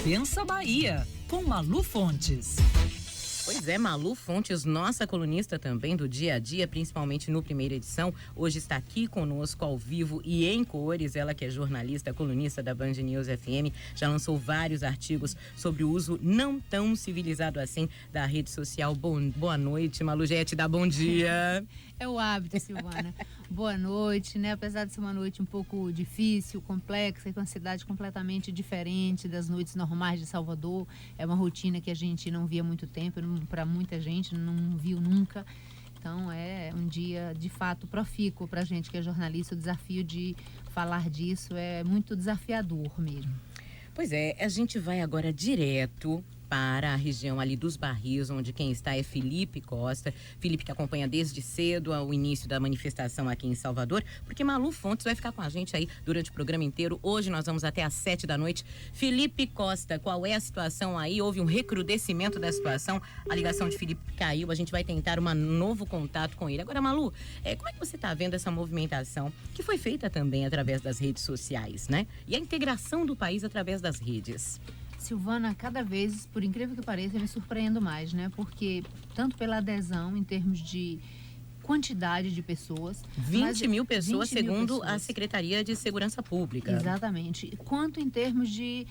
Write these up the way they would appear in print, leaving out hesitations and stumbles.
Pensa Bahia, com Malu Fontes. Pois é, Malu Fontes, nossa colunista também do dia a dia, principalmente no Primeira Edição, hoje está aqui conosco ao vivo e em cores. Ela que é jornalista, colunista da Band News FM, já lançou vários artigos sobre o uso não tão civilizado assim da rede social. Boa noite, Malu, já ia te dar bom dia. É o hábito, Silvana. Boa noite, né? Apesar de ser uma noite um pouco difícil, complexa e com uma cidade completamente diferente das noites normais de Salvador, é uma rotina que a gente não via há muito tempo, para muita gente não viu nunca. Então é um dia de fato profícuo para a gente que é jornalista. O desafio de falar disso é muito desafiador mesmo. Pois é, a gente vai agora direto para a região ali dos Barris, onde quem está é Felipe Costa. Felipe que acompanha desde cedo o início da manifestação aqui em Salvador, porque Malu Fontes vai ficar com a gente aí durante o programa inteiro. Hoje nós vamos até às 7 da noite. Felipe Costa, qual é a situação aí? Houve um recrudescimento da situação, a ligação de Felipe caiu, a gente vai tentar um novo contato com ele. Agora, Malu, como é que você está vendo essa movimentação que foi feita também através das redes sociais, né? E a integração do país através das redes? Silvana, cada vez, por incrível que pareça, eu me surpreendo mais, né? Porque tanto pela adesão em termos de quantidade de pessoas. 20 mil pessoas, segundo a Secretaria de Segurança Pública. Exatamente. Quanto em termos de,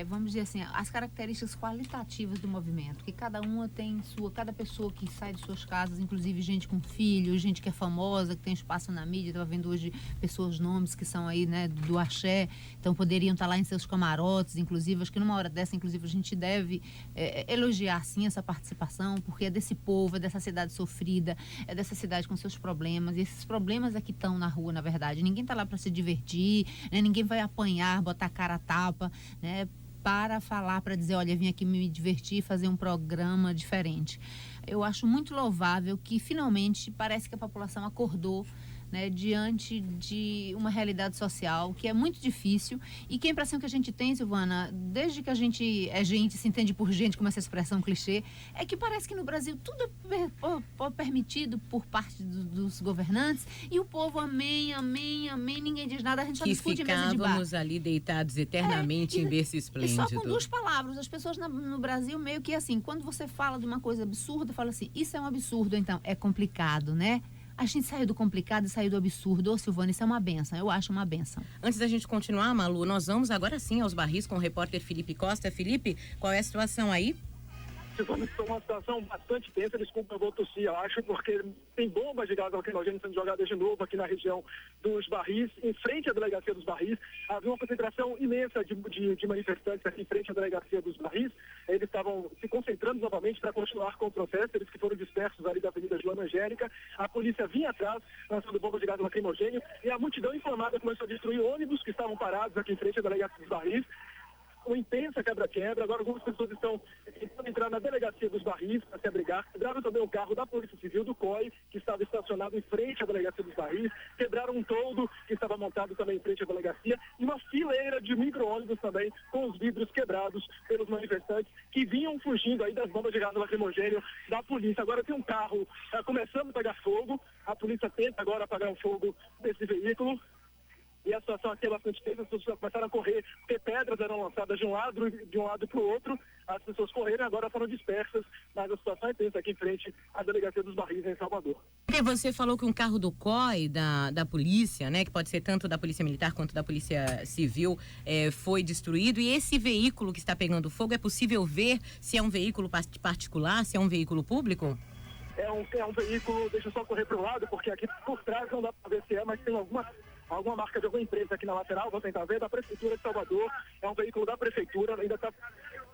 vamos dizer assim, as características qualitativas do movimento, que cada uma tem cada pessoa que sai de suas casas, inclusive gente com filhos, gente que é famosa, que tem espaço na mídia, estava vendo hoje pessoas, nomes que são aí, né, do axé, então poderiam estar lá em seus camarotes, inclusive, acho que numa hora dessa, inclusive, a gente deve elogiar, sim, essa participação, porque é desse povo, é dessa cidade sofrida, é dessa cidade com seus problemas, e esses problemas é que estão na rua, na verdade. Ninguém está lá para se divertir, né? Ninguém vai apanhar, botar a cara a tapa, né? Para falar, para dizer, olha, vim aqui me divertir, fazer um programa diferente. Eu acho muito louvável que finalmente parece que a população acordou, né, diante de uma realidade social que é muito difícil, e que a impressão que a gente tem, Silvana, desde que a gente é gente, se entende por gente, como essa expressão clichê, é que parece que no Brasil tudo é permitido por parte dos governantes, e o povo amém, ninguém diz nada, a gente só discute em mesa de bar. Ficávamos ali deitados eternamente em berço esplêndido. E só com duas palavras, as pessoas no Brasil meio que assim, quando você fala de uma coisa absurda, fala assim, isso é um absurdo, então é complicado, né? A gente saiu do complicado e saiu do absurdo. Ô, Silvana, isso é uma benção. Eu acho uma benção. Antes da gente continuar, Malu, nós vamos agora sim aos Barris com o repórter Felipe Costa. Felipe, qual é a situação aí? Vamos ter uma situação bastante tensa, desculpa, eu vou tossir, eu acho, porque tem bombas de gás lacrimogêneo sendo jogadas de novo aqui na região dos Barris, em frente à delegacia dos Barris. Havia uma concentração imensa de manifestantes aqui em frente à delegacia dos Barris. Eles estavam se concentrando novamente para continuar com o protesto, eles que foram dispersos ali da Avenida Joana Angélica. A polícia vinha atrás, lançando bombas de gás lacrimogêneo, e a multidão inflamada começou a destruir ônibus que estavam parados aqui em frente à delegacia dos Barris. Uma intensa quebra-quebra. Agora algumas pessoas estão tentando entrar na delegacia dos Barris para se abrigar. Quebraram também o carro da Polícia Civil do COI, que estava estacionado em frente à delegacia dos Barris. Quebraram um toldo que estava montado também em frente à delegacia, e uma fileira de micro-ônibus também com os vidros quebrados pelos manifestantes que vinham fugindo aí das bombas de gás lacrimogêneo da polícia. Agora tem um carro começando a pegar fogo. A polícia tenta agora apagar o fogo desse veículo. E a situação aqui é bastante tensa, as pessoas começaram a correr, porque pedras eram lançadas de um lado para o outro, as pessoas correram e agora foram dispersas, mas a situação é tensa aqui em frente à delegacia dos Barris em Salvador. Porque você falou que um carro do COI, da polícia, né, que pode ser tanto da polícia militar quanto da polícia civil, foi destruído, e esse veículo que está pegando fogo, é possível ver se é um veículo particular, se é um veículo público? É um veículo, deixa eu só correr para o lado, porque aqui por trás não dá para ver se é, mas tem alguma marca de alguma empresa aqui na lateral, vou tentar ver, da Prefeitura de Salvador. É um veículo da Prefeitura, ainda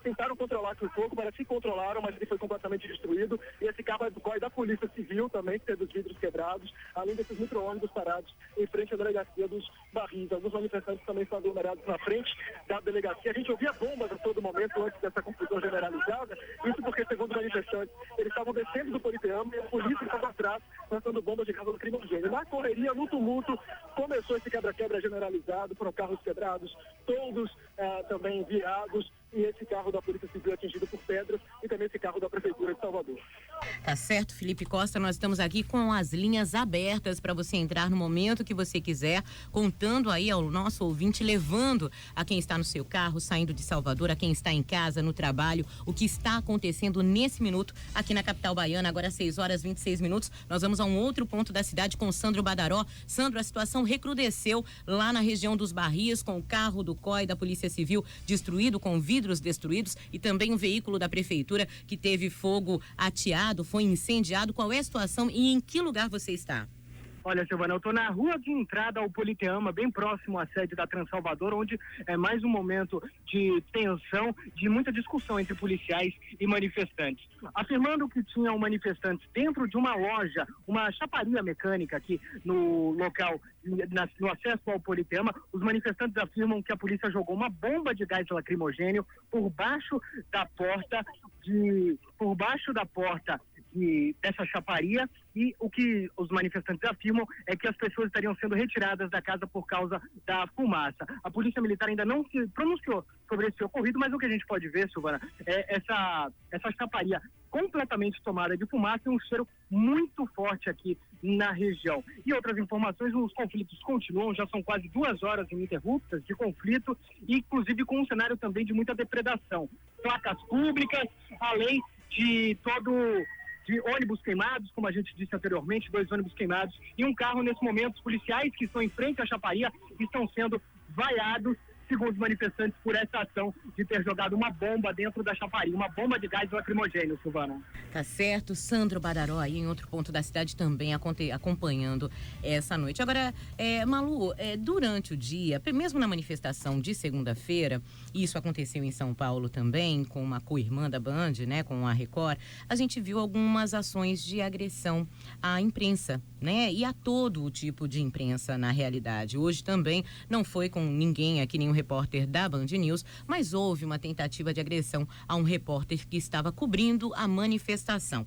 tentaram controlar o fogo, mas se controlaram, mas ele foi completamente destruído. E esse carro é do COI da Polícia Civil também, que teve os vidros quebrados, além desses micro-ônibus parados em frente à delegacia dos Barris. Alguns manifestantes também estão aglomerados na frente da delegacia. A gente ouvia bombas a todo momento antes dessa confusão generalizada, isso porque, segundo os manifestantes, eles estavam descendo do Politeama e a polícia estava atrás, lançando bombas de gás lacrimogêneo. Na correria, no tumulto, começou esse quebra-quebra generalizado, foram carros quebrados, todos também virados, e esse carro da Polícia Civil atingido por pedras e também esse carro da Prefeitura de Salvador. Tá certo, Felipe Costa, nós estamos aqui com as linhas abertas para você entrar no momento que você quiser, contando aí ao nosso ouvinte, levando a quem está no seu carro, saindo de Salvador, a quem está em casa, no trabalho, o que está acontecendo nesse minuto aqui na capital baiana. Agora 6h26. Nós vamos a um outro ponto da cidade com Sandro Badaró. Sandro, a situação recrudesceu lá na região dos Barris, com o carro do COI da Polícia Civil destruído, com vidros destruídos, e também um veículo da Prefeitura que teve fogo ateado, foi incendiado. Qual é a situação e em que lugar você está? Olha, Silvana, eu estou na rua de entrada ao Politeama, bem próximo à sede da Transalvador, onde é mais um momento de tensão, de muita discussão entre policiais e manifestantes. Afirmando que tinham manifestantes dentro de uma loja, uma chaparia mecânica aqui no local, no acesso ao Politeama, os manifestantes afirmam que a polícia jogou uma bomba de gás lacrimogênio por baixo da porta dessa chaparia, e o que os manifestantes afirmam é que as pessoas estariam sendo retiradas da casa por causa da fumaça. A Polícia Militar ainda não se pronunciou sobre esse ocorrido, mas o que a gente pode ver, Silvana, é essa chaparia completamente tomada de fumaça e um cheiro muito forte aqui na região. E outras informações, os conflitos continuam, já são quase 2 horas ininterruptas de conflito, e inclusive com um cenário também de muita depredação. Placas públicas, além de ônibus queimados, como a gente disse anteriormente, 2 ônibus queimados e um carro. Nesse momento, os policiais que estão em frente à chaparia estão sendo vaiados, segundo os manifestantes, por essa ação de ter jogado uma bomba dentro da chaparia, uma bomba de gás lacrimogênio, Silvana. Tá certo, Sandro Badaró aí em outro ponto da cidade também acompanhando essa noite. Agora, Malu, durante o dia, mesmo na manifestação de segunda-feira, isso aconteceu em São Paulo também, com uma co-irmã da Band, né, com a Record, a gente viu algumas ações de agressão à imprensa, né, e a todo o tipo de imprensa na realidade. Hoje também não foi com ninguém aqui, nenhum repórter da Band News, mas houve uma tentativa de agressão a um repórter que estava cobrindo a manifestação.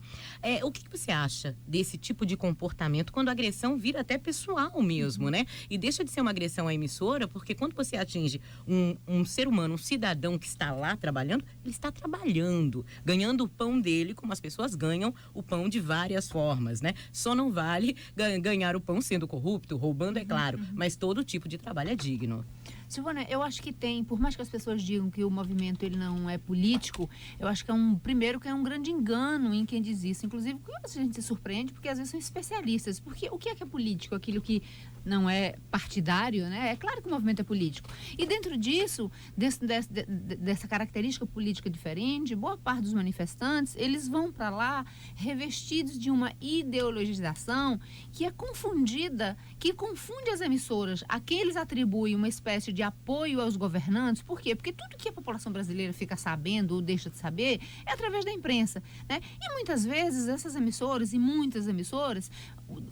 O que você acha desse tipo de comportamento quando a agressão vira até pessoal mesmo, né? E deixa de ser uma agressão à emissora, porque quando você atinge um ser humano, um cidadão que está lá trabalhando, ele está trabalhando, ganhando o pão dele, como as pessoas ganham o pão de várias formas, né? Só não vale ganhar o pão sendo corrupto, roubando, é claro, mas todo tipo de trabalho é digno. Silvana, eu acho que tem, por mais que as pessoas digam que o movimento ele não é político, eu acho que é um grande engano em quem diz isso. Inclusive, a gente se surpreende porque às vezes são especialistas. Porque o que é político? Aquilo que não é partidário, né? É claro que o movimento é político. E dentro disso, dessa característica política diferente, boa parte dos manifestantes, eles vão para lá revestidos de uma ideologização que é confundida, que confunde as emissoras. Aqueles atribuem uma espécie de apoio aos governantes. Por quê? Porque tudo que a população brasileira fica sabendo ou deixa de saber é através da imprensa, né? E muitas vezes essas emissoras e muitas emissoras,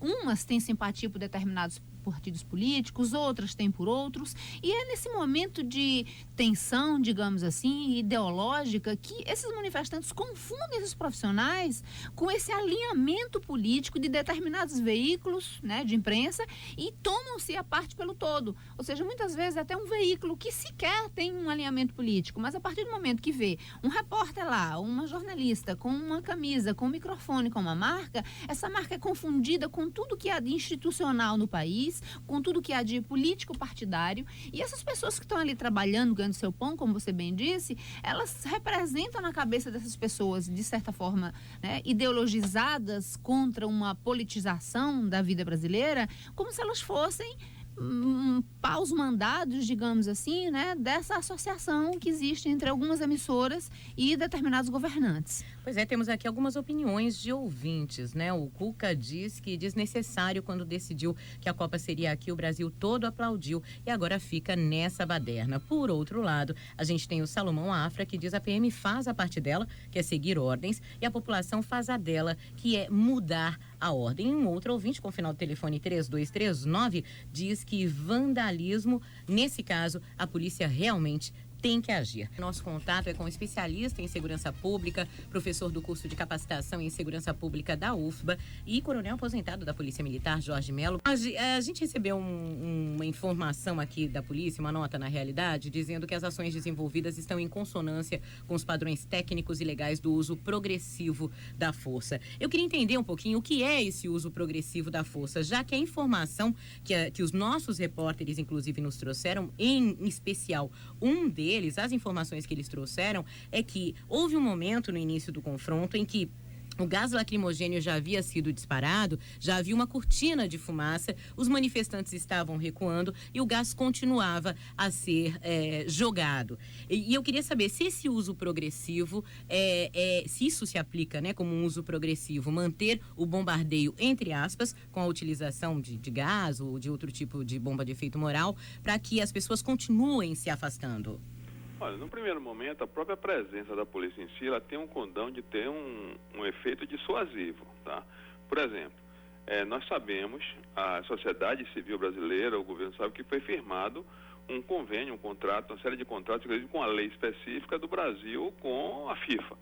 umas têm simpatia por determinados partidos políticos, outras têm por outros, e é nesse momento de tensão, digamos assim, ideológica, que esses manifestantes confundem esses profissionais com esse alinhamento político de determinados veículos, né, de imprensa, e tomam-se a parte pelo todo. Ou seja, muitas vezes até um veículo que sequer tem um alinhamento político, mas a partir do momento que vê um repórter lá, uma jornalista com uma camisa, com um microfone, com uma marca, essa marca é confundida com tudo que há de institucional no país, com tudo que há de político partidário, e essas pessoas que estão ali trabalhando, ganhando seu pão, como você bem disse, elas representam na cabeça dessas pessoas, de certa forma, né, ideologizadas contra uma politização da vida brasileira, como se elas fossem paus mandados, digamos assim, né, dessa associação que existe entre algumas emissoras e determinados governantes. Pois é, temos aqui algumas opiniões de ouvintes, né? O Cuca diz que desnecessário quando decidiu que a Copa seria aqui, o Brasil todo aplaudiu e agora fica nessa baderna. Por outro lado, a gente tem o Salomão Afra, que diz a PM faz a parte dela, que é seguir ordens, e a população faz a dela, que é mudar a ordem. Um outro ouvinte, com o final do telefone 3239, diz que vandalismo, nesse caso, a polícia realmente tem que agir. Nosso contato é com um especialista em segurança pública, professor do curso de capacitação em segurança pública da UFBA e coronel aposentado da Polícia Militar, Jorge Melo. A gente recebeu uma informação aqui da polícia, uma nota na realidade, dizendo que as ações desenvolvidas estão em consonância com os padrões técnicos e legais do uso progressivo da força. Eu queria entender um pouquinho o que é esse uso progressivo da força, já que a informação que os nossos repórteres, inclusive, nos trouxeram, em especial um deles, as informações que eles trouxeram, é que houve um momento no início do confronto em que o gás lacrimogênio já havia sido disparado, já havia uma cortina de fumaça, os manifestantes estavam recuando e o gás continuava a ser jogado. E eu queria saber se esse uso progressivo, se isso se aplica, né, como um uso progressivo, manter o bombardeio, entre aspas, com a utilização de gás ou de outro tipo de bomba de efeito moral, para que as pessoas continuem se afastando. Olha, no primeiro momento, a própria presença da polícia em si, ela tem um condão de ter um efeito dissuasivo, tá? Por exemplo, nós sabemos, a sociedade civil brasileira, o governo sabe que foi firmado um convênio, um contrato, uma série de contratos, inclusive com a lei específica do Brasil com a FIFA.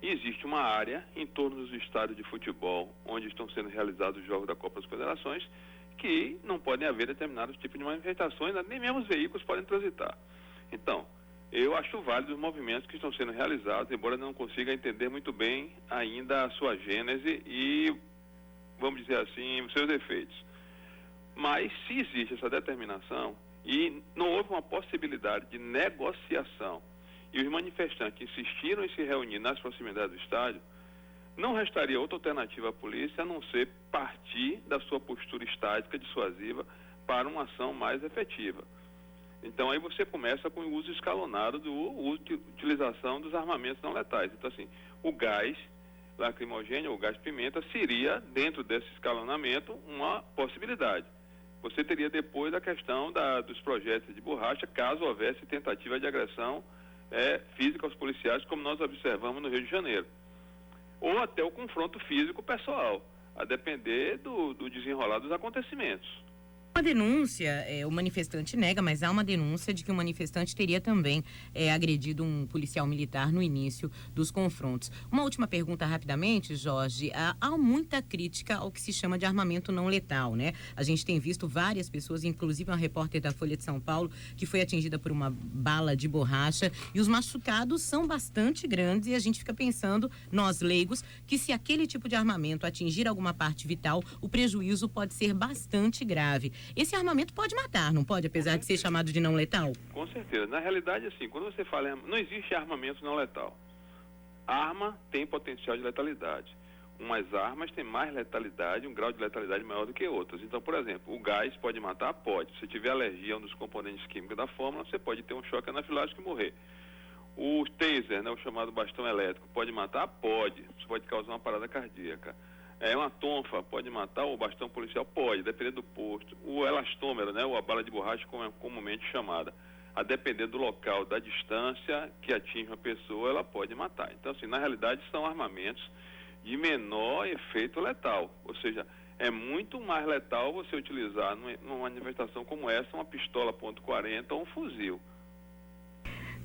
E existe uma área em torno dos estádios de futebol, onde estão sendo realizados os jogos da Copa das Federações, que não podem haver determinados tipos de manifestações, nem mesmo os veículos podem transitar. Então, eu acho válido os movimentos que estão sendo realizados, embora não consiga entender muito bem ainda a sua gênese e, vamos dizer assim, os seus efeitos. Mas se existe essa determinação e não houve uma possibilidade de negociação e os manifestantes insistiram em se reunir nas proximidades do estádio, não restaria outra alternativa à polícia a não ser partir da sua postura estática dissuasiva para uma ação mais efetiva. Então, aí você começa com o uso escalonado do uso de utilização dos armamentos não letais. Então, assim, o gás lacrimogênio ou gás pimenta seria, dentro desse escalonamento, uma possibilidade. Você teria depois a questão dos projéteis de borracha, caso houvesse tentativa de agressão física aos policiais, como nós observamos no Rio de Janeiro. Ou até o confronto físico pessoal, a depender do desenrolar dos acontecimentos. Uma denúncia, o manifestante nega, mas há uma denúncia de que o manifestante teria também agredido um policial militar no início dos confrontos. Uma última pergunta rapidamente, Jorge. Há muita crítica ao que se chama de armamento não letal, né? A gente tem visto várias pessoas, inclusive uma repórter da Folha de São Paulo, que foi atingida por uma bala de borracha, e os machucados são bastante grandes, e a gente fica pensando, nós leigos, que se aquele tipo de armamento atingir alguma parte vital, o prejuízo pode ser bastante grave. Esse armamento pode matar, não pode, apesar de ser chamado de não letal? Com certeza. Na realidade, assim, quando você fala, não existe armamento não letal. Arma tem potencial de letalidade. Umas armas têm mais letalidade, um grau de letalidade maior do que outras. Então, por exemplo, o gás pode matar? Pode. Se tiver alergia a um dos componentes químicos da fórmula, você pode ter um choque anafilático e morrer. O taser, né, o chamado bastão elétrico, pode matar? Pode. Isso pode causar uma parada cardíaca. Uma tonfa pode matar, o bastão policial pode, dependendo do posto. O elastômero, né, ou a bala de borracha, como é comumente chamada, a depender do local, da distância que atinge uma pessoa, ela pode matar. Então, assim, na realidade, são armamentos de menor efeito letal. Ou seja, é muito mais letal você utilizar numa manifestação como essa, uma pistola .40 ou um fuzil.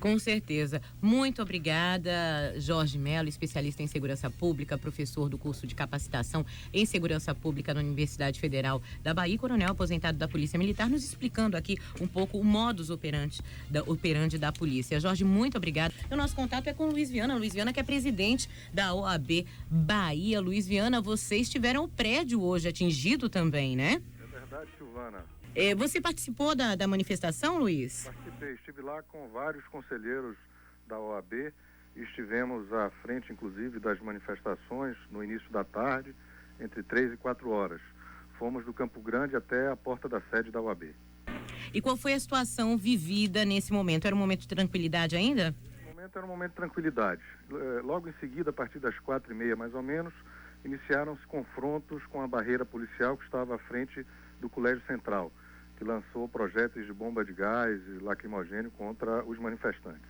Com certeza. Muito obrigada, Jorge Melo, especialista em segurança pública, professor do curso de capacitação em segurança pública na Universidade Federal da Bahia, coronel aposentado da Polícia Militar, nos explicando aqui um pouco o modus operandi da polícia. Jorge, muito obrigada. O nosso contato é com o Luiz Viana. Luiz Viana, que é presidente da OAB Bahia. Luiz Viana, vocês tiveram o prédio hoje atingido também, né? É verdade, Silvana. Você participou da manifestação, Luiz? Participei, estive lá com vários conselheiros da OAB e estivemos à frente, inclusive, das manifestações no início da tarde, entre 3 e 4 horas. Fomos do Campo Grande até a porta da sede da OAB. E qual foi a situação vivida nesse momento? Era um momento de tranquilidade ainda? Esse momento era um momento de tranquilidade. Logo em seguida, a partir das 4h30 mais ou menos, iniciaram-se confrontos com a barreira policial que estava à frente do Colégio Central, que lançou projéteis de bomba de gás e lacrimogênio contra os manifestantes.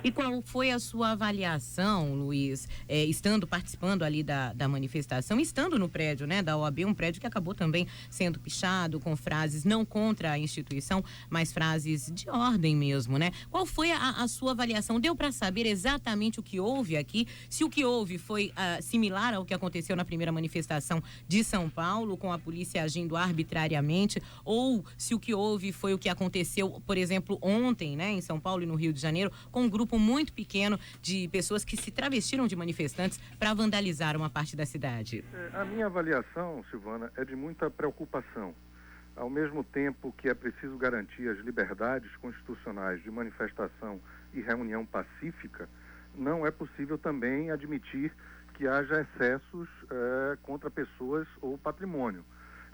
E qual foi a sua avaliação, Luiz, estando participando ali da manifestação, estando no prédio, né, da OAB, um prédio que acabou também sendo pichado com frases não contra a instituição, mas frases de ordem mesmo, né? Qual foi a sua avaliação? Deu para saber exatamente o que houve aqui? Se o que houve foi similar ao que aconteceu na primeira manifestação de São Paulo, com a polícia agindo arbitrariamente, ou se o que houve foi o que aconteceu, por exemplo, ontem, né, em São Paulo e no Rio de Janeiro, com um grupo muito pequeno de pessoas que se travestiram de manifestantes para vandalizar uma parte da cidade? A minha avaliação, Silvana, é de muita preocupação. Ao mesmo tempo que é preciso garantir as liberdades constitucionais de manifestação e reunião pacífica, não é possível também admitir que haja excessos contra pessoas ou patrimônio.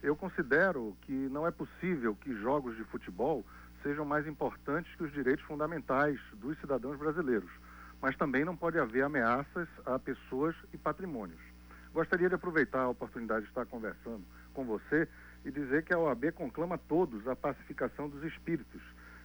Eu considero que não é possível que jogos de futebol sejam mais importantes que os direitos fundamentais dos cidadãos brasileiros, mas também não pode haver ameaças a pessoas e patrimônios. Gostaria de aproveitar a oportunidade de estar conversando com você e dizer que a OAB conclama a todos a pacificação dos espíritos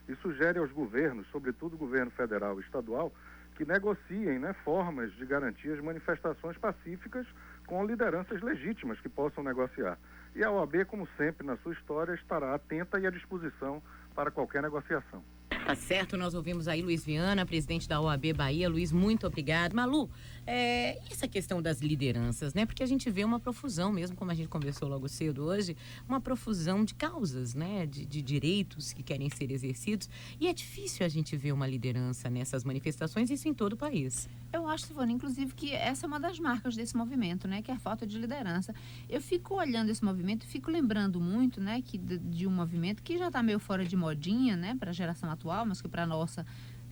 e sugere aos governos, sobretudo o governo federal e estadual, que negociem, formas de garantir as manifestações pacíficas com lideranças legítimas que possam negociar. E a OAB, como sempre na sua história, estará atenta e à disposição para qualquer negociação. Tá certo, nós ouvimos aí Luiz Viana, presidente da OAB Bahia. Luiz, muito obrigado. Malu, essa questão das lideranças, né? Porque a gente vê uma profusão mesmo, como a gente conversou logo cedo hoje, uma profusão de causas, né? De direitos que querem ser exercidos. E é difícil a gente ver uma liderança nessas manifestações, isso em todo o país. Eu acho, Silvana, inclusive, que essa é uma das marcas desse movimento, né? Que é a falta de liderança. Eu fico olhando esse movimento e fico lembrando muito, né? Que de um movimento que já está meio fora de modinha, né? Para a geração atual, mas que para a nossa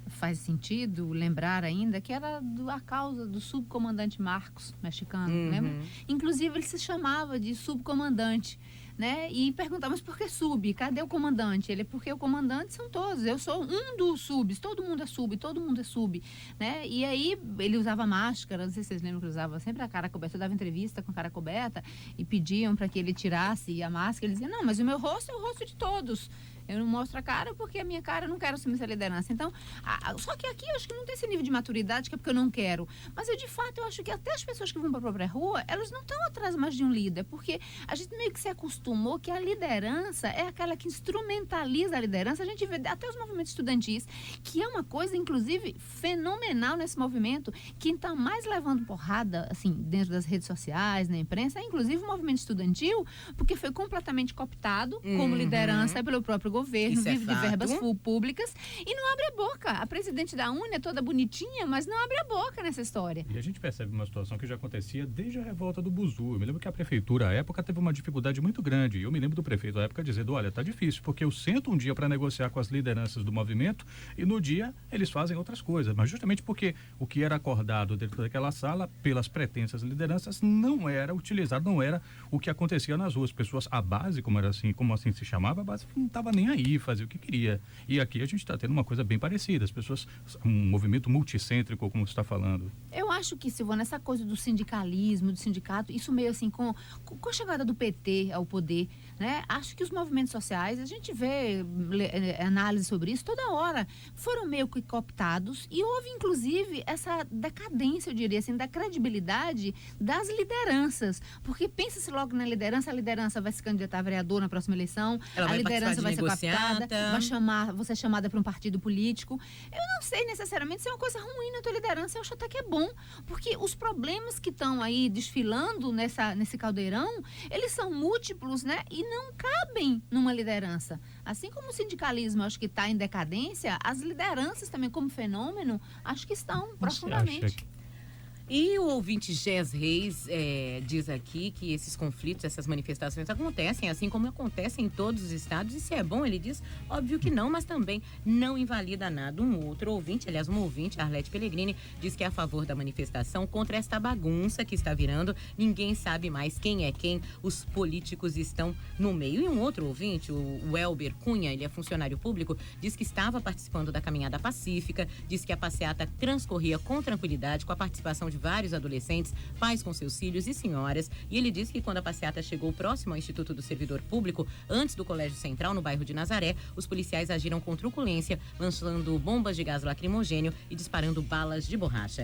faz sentido lembrar ainda, que era a causa do subcomandante Marcos, mexicano, lembra? Inclusive, ele se chamava de subcomandante, né? E perguntamos por que sub? Cadê o comandante? Ele, porque o comandante são todos. Eu sou um dos subs. Todo mundo é sub, né? E aí ele usava máscara. Não sei se vocês lembram que ele usava sempre a cara coberta. Eu dava entrevista com a cara coberta e pediam para que ele tirasse a máscara. Ele dizia, não, mas o meu rosto é o rosto de todos. Eu não mostro a cara porque a minha cara eu não quero assumir essa liderança. Então, só que aqui eu acho que não tem esse nível de maturidade, que é porque eu não quero. Mas eu, de fato, eu acho que até as pessoas que vão para a própria rua, elas não estão atrás mais de um líder, porque a gente meio que se acostumou que a liderança é aquela que instrumentaliza a liderança. A gente vê até os movimentos estudantis, que é uma coisa, inclusive, fenomenal nesse movimento. Quem está mais levando porrada, assim, dentro das redes sociais, na imprensa, é inclusive o movimento estudantil, porque foi completamente cooptado como liderança pelo próprio governo, vive de verbas públicas e não abre a boca. A presidente da UNE é toda bonitinha, mas não abre a boca nessa história. E a gente percebe uma situação que já acontecia desde a revolta do Buzu. Eu me lembro que a prefeitura, à época, teve uma dificuldade muito grande. Eu me lembro do prefeito, à época, dizendo, olha, tá difícil, porque eu sento um dia para negociar com as lideranças do movimento e no dia eles fazem outras coisas. Mas justamente porque o que era acordado dentro daquela sala, pelas pretensas lideranças, não era utilizado, não era o que acontecia nas ruas. Pessoas, a base, como assim se chamava, a base não estava nem aí, fazia o que queria. E aqui a gente está tendo uma coisa bem parecida. As pessoas, um movimento multicêntrico, como você está falando. Eu acho que, Silvana, essa coisa do sindicalismo, do sindicato, isso meio assim, com a chegada do PT ao poder, né? Acho que os movimentos sociais, a gente vê análise sobre isso toda hora, foram meio que cooptados e houve, inclusive, essa decadência, eu diria assim, da credibilidade das lideranças. Porque pensa-se logo na liderança, a liderança vai se candidatar a vereador na próxima eleição, a liderança vai ser cooptada, vai ser chamada para um partido político. Eu não sei necessariamente se é uma coisa ruim na tua liderança, eu acho até que é bom, porque os problemas que estão aí desfilando nesse caldeirão, eles são múltiplos, né? E não cabem numa liderança. Assim como o sindicalismo, acho que está em decadência, as lideranças também como fenômeno, acho que estão profundamente. E o ouvinte Gés Reis diz aqui que esses conflitos, essas manifestações acontecem, assim como acontecem em todos os estados. E se é bom, ele diz, óbvio que não, mas também não invalida nada. Um ouvinte, Arlete Pellegrini, diz que é a favor da manifestação contra esta bagunça que está virando. Ninguém sabe mais quem é quem, os políticos estão no meio. E um outro ouvinte, o Elber Cunha, ele é funcionário público, diz que estava participando da caminhada pacífica, diz que a passeata transcorria com tranquilidade, com a participação de de vários adolescentes, pais com seus filhos e senhoras. E ele diz que quando a passeata chegou próximo ao Instituto do Servidor Público, antes do Colégio Central, no bairro de Nazaré, os policiais agiram com truculência, lançando bombas de gás lacrimogênio e disparando balas de borracha.